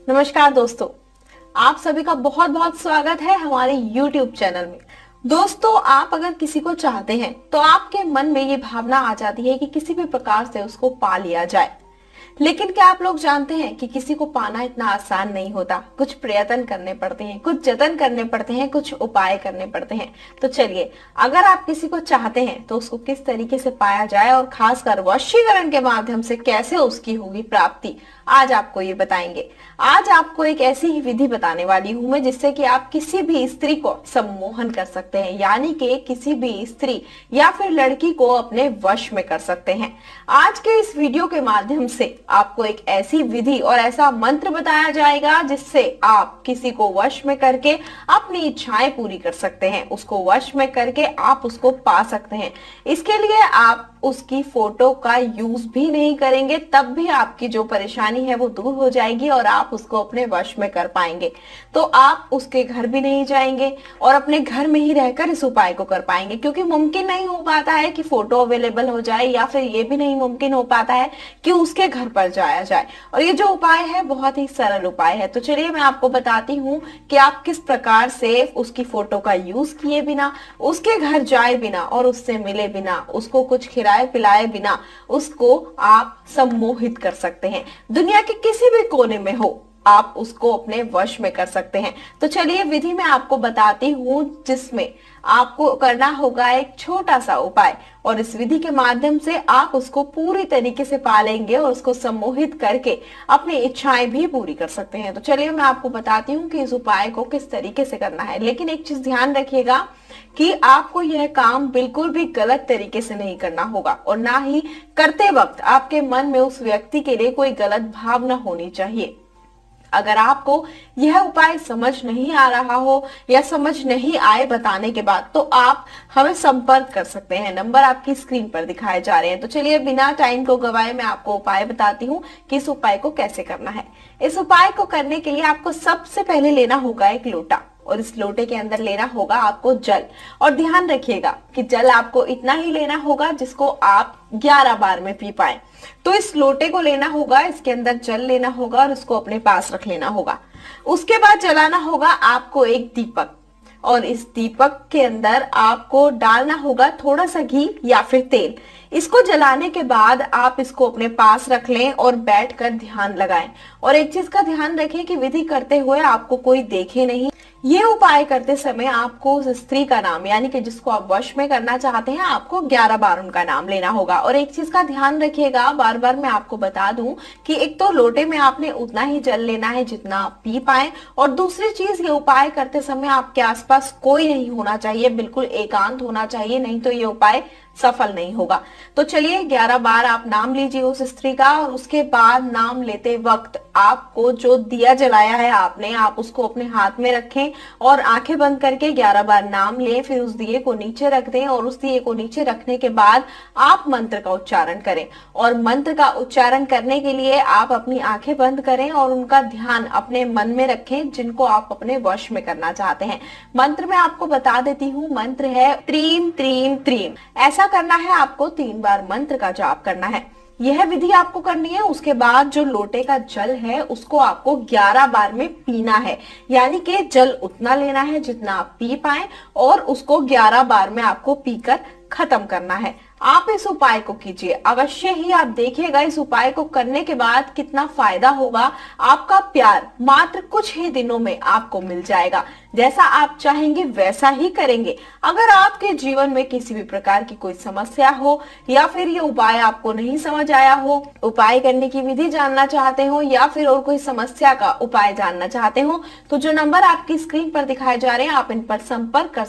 नमस्कार दोस्तों, आप सभी का बहुत बहुत स्वागत है हमारे YouTube चैनल में। दोस्तों, आप अगर किसी को चाहते हैं तो आपके मन में ये भावना आ जाती है कि किसी भी प्रकार से उसको पा लिया जाए। लेकिन क्या आप लोग जानते हैं कि किसी को पाना इतना आसान नहीं होता। कुछ प्रयत्न करने पड़ते हैं, कुछ जतन करने पड़ते हैं, कुछ उपाय करने पड़ते हैं। तो चलिए, अगर आप किसी को चाहते हैं तो उसको किस तरीके से पाया जाए और खासकर वशीकरण के माध्यम से कैसे उसकी होगी प्राप्ति, आज आपको ये बताएंगे। आज आपको एक ऐसी ही विधि बताने वाली हूं मैं जिससे कि आप किसी भी स्त्री को सम्मोहन कर सकते हैं, यानी कि किसी भी स्त्री या फिर लड़की को अपने वश में कर सकते हैं। आज के इस वीडियो के माध्यम से आपको एक ऐसी विधि और ऐसा मंत्र बताया जाएगा जिससे आप किसी को वश में करके अपनी इच्छाएं पूरी कर सकते हैं, उसको वश में करके आप उसको पा सकते हैं। इसके लिए आप उसकी फोटो का यूज भी नहीं करेंगे, तब भी आपकी जो परेशानी है वो दूर हो जाएगी और आप उसको अपने वश में कर पाएंगे। तो आप उसके घर भी नहीं जाएंगे और अपने घर में ही रहकर इस उपाय को कर पाएंगे, क्योंकि मुमकिन नहीं हो पाता है कि फोटो अवेलेबल हो जाए या फिर ये भी नहीं मुमकिन हो पाता है कि उसके घर पर जाया जाए। और ये जो उपाय है बहुत ही सरल उपाय है। तो चलिए मैं आपको बताती हूँ कि आप किस प्रकार से उसकी फोटो का यूज किए बिना, उसके घर जाए बिना और उससे मिले बिना, उसको कुछ खिलाए पिलाए बिना उसको आप सम्मोहित कर सकते हैं। दुनिया के किसी भी कोने में हो, आप उसको अपने वश में कर सकते हैं। तो चलिए विधि मैं आपको बताती हूँ, जिसमें आपको करना होगा एक छोटा सा उपाय और इस विधि के माध्यम से आप उसको पूरी तरीके से पालेंगे और उसको सम्मोहित करके अपनी इच्छाएं भी पूरी कर सकते हैं। तो चलिए मैं आपको बताती हूँ कि इस उपाय को किस तरीके से करना है। लेकिन एक चीज ध्यान रखिएगा कि आपको यह काम बिल्कुल भी गलत तरीके से नहीं करना होगा और ना ही करते वक्त आपके मन में उस व्यक्ति के लिए कोई गलत भावना होनी चाहिए। अगर आपको यह उपाय समझ नहीं आ रहा हो या समझ नहीं आए बताने के बाद, तो आप हमें संपर्क कर सकते हैं। नंबर आपकी स्क्रीन पर दिखाए जा रहे हैं। तो चलिए बिना टाइम को गवाए मैं आपको उपाय बताती हूँ कि इस उपाय को कैसे करना है। इस उपाय को करने के लिए आपको सबसे पहले लेना होगा एक लोटा और इस लोटे के अंदर लेना होगा आपको जल। और ध्यान रखिएगा कि जल आपको इतना ही लेना होगा जिसको आप 11 बार में पी पाए। तो इस लोटे को लेना होगा, इसके अंदर जल लेना होगा और इसको अपने पास रख लेना होगा। उसके बाद जलाना होगा आपको एक दीपक और इस दीपक के अंदर आपको डालना होगा थोड़ा सा घी या फिर तेल। इसको जलाने के बाद आप इसको अपने पास रख लें और बैठकर ध्यान लगाएं। और एक चीज का ध्यान रखें कि विधि करते हुए आपको कोई देखे नहीं। ये उपाय करते समय आपको उस स्त्री का नाम, यानी कि जिसको आप वश में करना चाहते हैं, आपको 11 बार उनका नाम लेना होगा। और एक चीज का ध्यान रखिएगा, बार बार मैं आपको बता दूं कि एक तो लोटे में आपने उतना ही जल लेना है जितना आप पी पाए, और दूसरी चीज ये उपाय करते समय आपके आसपास कोई नहीं होना चाहिए, बिल्कुल एकांत होना चाहिए, नहीं तो ये उपाय सफल नहीं होगा। तो चलिए 11 बार आप नाम लीजिए उस स्त्री का और उसके बाद नाम लेते वक्त आपको जो दिया जलाया है आपने, आप उसको अपने हाथ में रखें और आंखें बंद करके 11 बार नाम लें। फिर उस दिए को नीचे रख दें और उस दिए को नीचे रखने के बाद आप मंत्र का उच्चारण करें। और मंत्र का उच्चारण करने के लिए आप अपनी आंखें बंद करें और उनका ध्यान अपने मन में रखें जिनको आप अपने वश में करना चाहते हैं। मंत्र मैं आपको बता देती हूँ, मंत्र है त्रीम त्रीम त्रीम। ऐसा करना है, आपको 3 बार मंत्र का जाप करना है। यह विधि आपको करनी है। उसके बाद जो लोटे का जल है उसको आपको 11 बार में पीना है, यानी कि जल उतना लेना है जितना आप पी पाए और उसको 11 बार में आपको पीकर खत्म करना है। आप इस उपाय को कीजिए अवश्य ही, आप देखिएगा इस उपाय को करने के बाद कितना फायदा होगा। आपका प्यार मात्र कुछ ही दिनों में आपको मिल जाएगा। जैसा आप चाहेंगे वैसा ही करेंगे। अगर आपके जीवन में किसी भी प्रकार की कोई समस्या हो या फिर ये उपाय आपको नहीं समझ आया हो, उपाय करने की विधि जानना चाहते हो या फिर और कोई समस्या का उपाय जानना चाहते हो, तो जो नंबर आपकी स्क्रीन पर दिखाए जा रहे हैं आप इन पर संपर्क कर